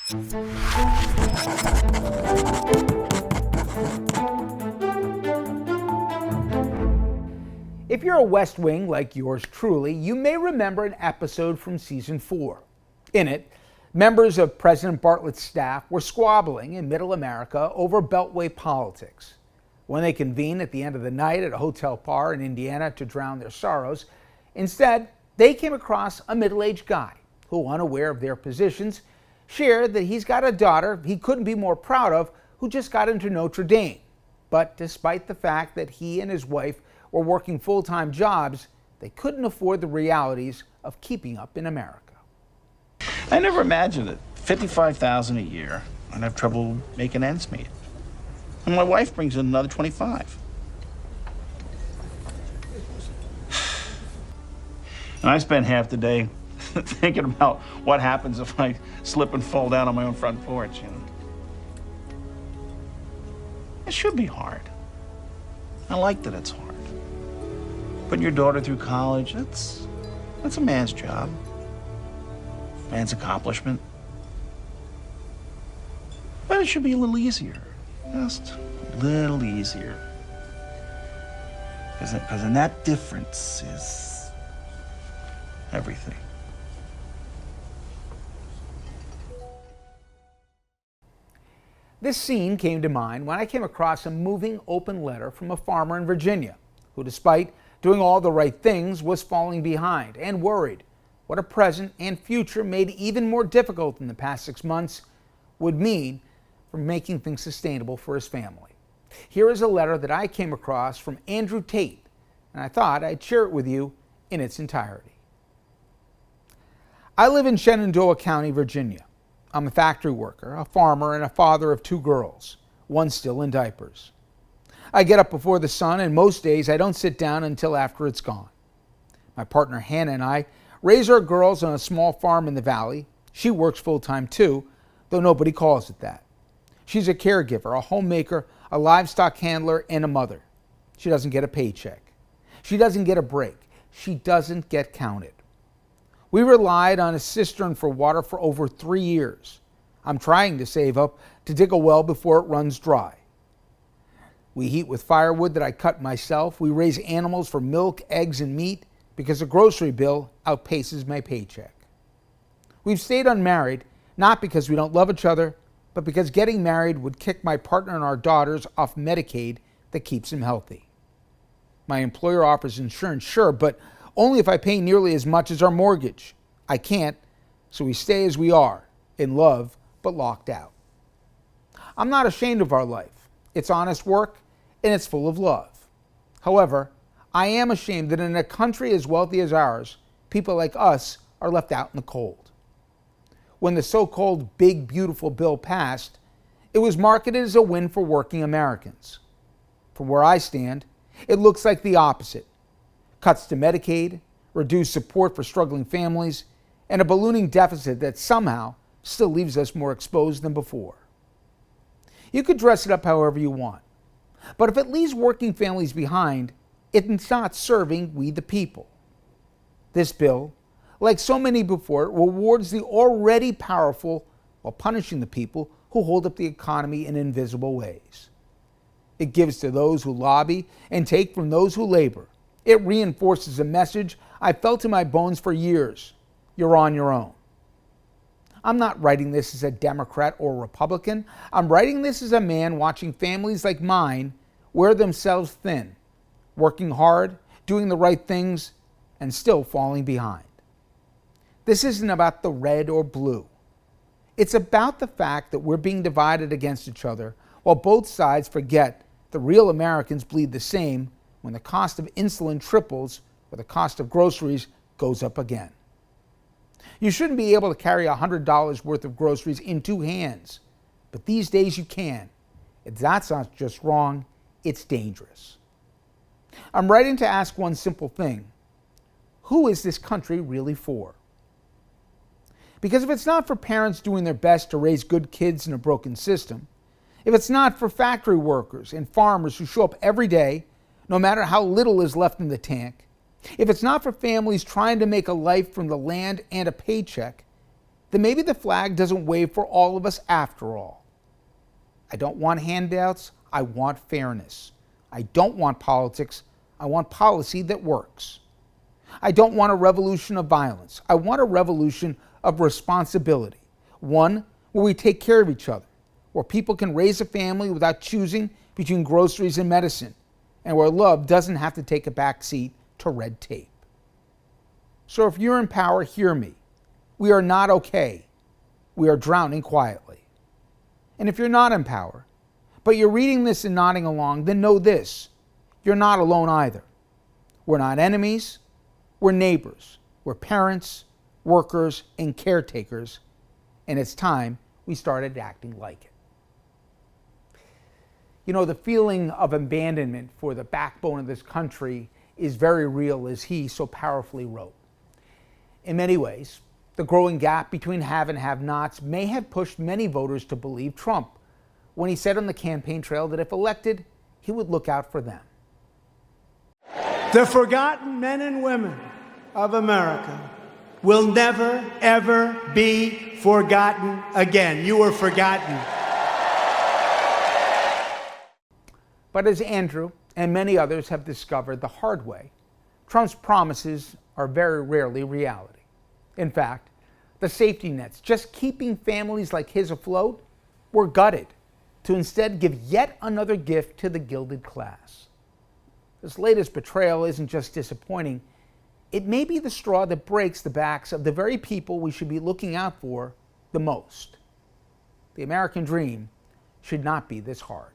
If you're a West Wing like yours truly, you may remember an episode from season 4. In it, members of President Bartlett's staff were squabbling in Middle America over Beltway politics. When they convened at the end of the night at a hotel bar in Indiana to drown their sorrows, instead, they came across a middle-aged guy who, unaware of their positions, shared that he's got a daughter he couldn't be more proud of who just got into Notre Dame. But despite the fact that he and his wife were working full-time jobs, they couldn't afford the realities of keeping up in America. I never imagined it. $55,000 a year, I'd have trouble making ends meet. And my wife brings in another 25. And I spend half the day thinking about what happens if I slip and fall down on my own front porch, you know. It should be hard. I like that it's hard. Putting your daughter through college, that's a man's job. Man's accomplishment. But it should be a little easier. Just a little easier. Because then that difference is everything. This scene came to mind when I came across a moving open letter from a farmer in Virginia who, despite doing all the right things, was falling behind and worried what a present and future made even more difficult in the past 6 months would mean for making things sustainable for his family. Here is a letter that I came across from Andrew Tate, and I thought I'd share it with you in its entirety. I live in Shenandoah County, Virginia. I'm a factory worker, a farmer, and a father of 2 girls, one still in diapers. I get up before the sun, and most days I don't sit down until after it's gone. My partner Hannah and I raise our girls on a small farm in the valley. She works full-time too, though nobody calls it that. She's a caregiver, a homemaker, a livestock handler, and a mother. She doesn't get a paycheck. She doesn't get a break. She doesn't get counted. We relied on a cistern for water for over 3 years. I'm trying to save up to dig a well before it runs dry. We heat with firewood that I cut myself. We raise animals for milk, eggs, and meat because the grocery bill outpaces my paycheck. We've stayed unmarried, not because we don't love each other, but because getting married would kick my partner and our daughters off Medicaid that keeps them healthy. My employer offers insurance, sure, but only if I pay nearly as much as our mortgage. I can't, so we stay as we are, in love, but locked out. I'm not ashamed of our life. It's honest work, and it's full of love. However, I am ashamed that in a country as wealthy as ours, people like us are left out in the cold. When the so-called Big Beautiful Bill passed, it was marketed as a win for working Americans. From where I stand, it looks like the opposite. Cuts to Medicaid, reduced support for struggling families, and a ballooning deficit that somehow still leaves us more exposed than before. You could dress it up however you want, but if it leaves working families behind, it's not serving we the people. This bill, like so many before it, rewards the already powerful while punishing the people who hold up the economy in invisible ways. It gives to those who lobby and take from those who labor. It reinforces a message I've felt in my bones for years. You're on your own. I'm not writing this as a Democrat or Republican. I'm writing this as a man watching families like mine wear themselves thin, working hard, doing the right things, and still falling behind. This isn't about the red or blue. It's about the fact that we're being divided against each other while both sides forget the real Americans bleed the same when the cost of insulin triples or the cost of groceries goes up again. You shouldn't be able to carry $100 worth of groceries in 2 hands, but these days you can. That's not just wrong, it's dangerous. I'm writing to ask one simple thing. Who is this country really for? Because if it's not for parents doing their best to raise good kids in a broken system, if it's not for factory workers and farmers who show up every day, no matter how little is left in the tank, if it's not for families trying to make a life from the land and a paycheck, then maybe the flag doesn't wave for all of us after all. I don't want handouts, I want fairness. I don't want politics, I want policy that works. I don't want a revolution of violence. I want a revolution of responsibility. One where we take care of each other, where people can raise a family without choosing between groceries and medicine, and where love doesn't have to take a back seat to red tape. So if you're in power, hear me. We are not okay. We are drowning quietly. And if you're not in power, but you're reading this and nodding along, then know this: you're not alone either. We're not enemies. We're neighbors. We're parents, workers, and caretakers. And it's time we started acting like it. You know, the feeling of abandonment for the backbone of this country is very real, as he so powerfully wrote. In many ways, the growing gap between have and have-nots may have pushed many voters to believe Trump when he said on the campaign trail that if elected, he would look out for them. The forgotten men and women of America will never, ever be forgotten again. You were forgotten. But as Andrew and many others have discovered the hard way, Trump's promises are very rarely reality. In fact, the safety nets just keeping families like his afloat were gutted to instead give yet another gift to the gilded class. This latest betrayal isn't just disappointing, it may be the straw that breaks the backs of the very people we should be looking out for the most. The American dream should not be this hard.